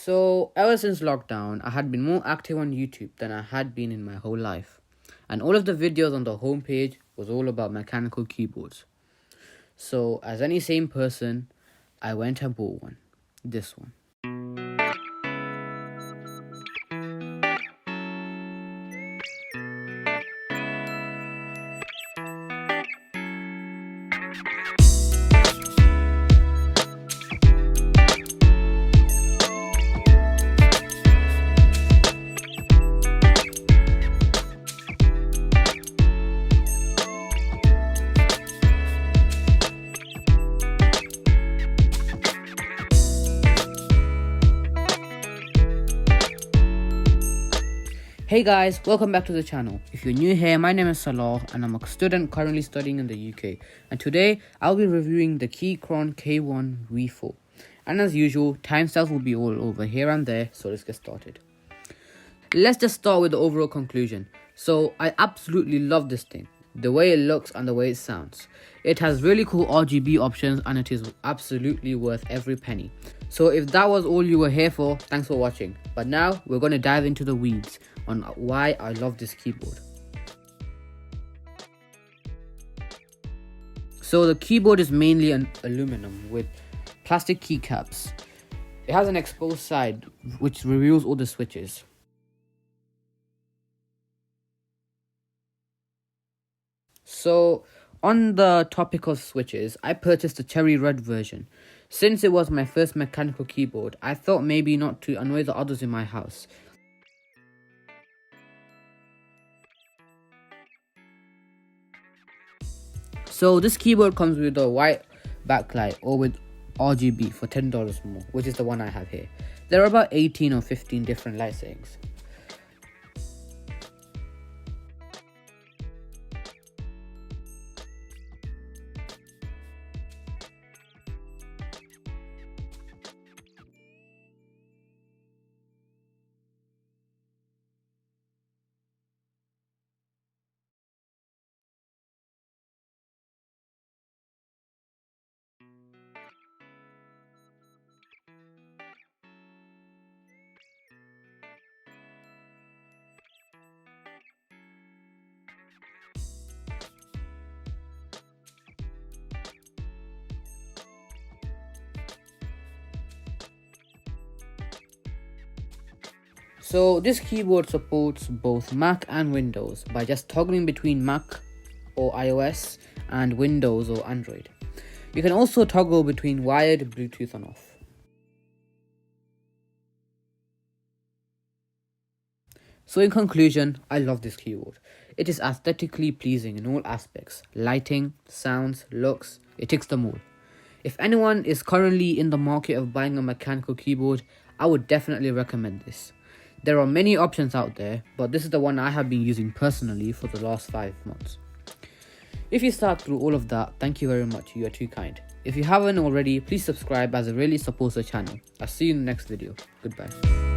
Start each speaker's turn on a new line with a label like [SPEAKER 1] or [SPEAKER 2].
[SPEAKER 1] So, ever since lockdown, I had been more active on YouTube than I had been in my whole life. And all of the videos on the homepage was all about mechanical keyboards. So, as any sane person, I went and bought one. This one. Hey guys, welcome back to the channel. If you're new here, my name is Salah and I'm a student currently studying in the UK. And today, I'll be reviewing the Keychron K1 V4. And as usual, timestamps will be all over here and there, so let's get started. Let's just start with the overall conclusion. So, I absolutely love this thing. The way it looks and the way it sounds. It has really cool RGB options and it is absolutely worth every penny. So if that was all you were here for, thanks for watching. But now, we're going to dive into the weeds on why I love this keyboard. So the keyboard is mainly an aluminum with plastic keycaps. It has an exposed side which reveals all the switches. So on the topic of switches, I purchased the cherry red version. Since it was my first mechanical keyboard, I thought maybe not to annoy the others in my house. So this keyboard comes with a white backlight or with RGB for $10 more, which is the one I have here. There are about 18 or 15 different light settings. So this keyboard supports both Mac and Windows by just toggling between Mac or iOS and Windows or Android. You can also toggle between wired, Bluetooth on off. So in conclusion, I love this keyboard. It is aesthetically pleasing in all aspects. Lighting, sounds, looks, it ticks them all. If anyone is currently in the market of buying a mechanical keyboard, I would definitely recommend this. There are many options out there, but this is the one I have been using personally for the last 5 months. If you sat through all of that, thank you very much, you are too kind. If you haven't already, please subscribe as it really supports the channel. I'll see you in the next video. Goodbye.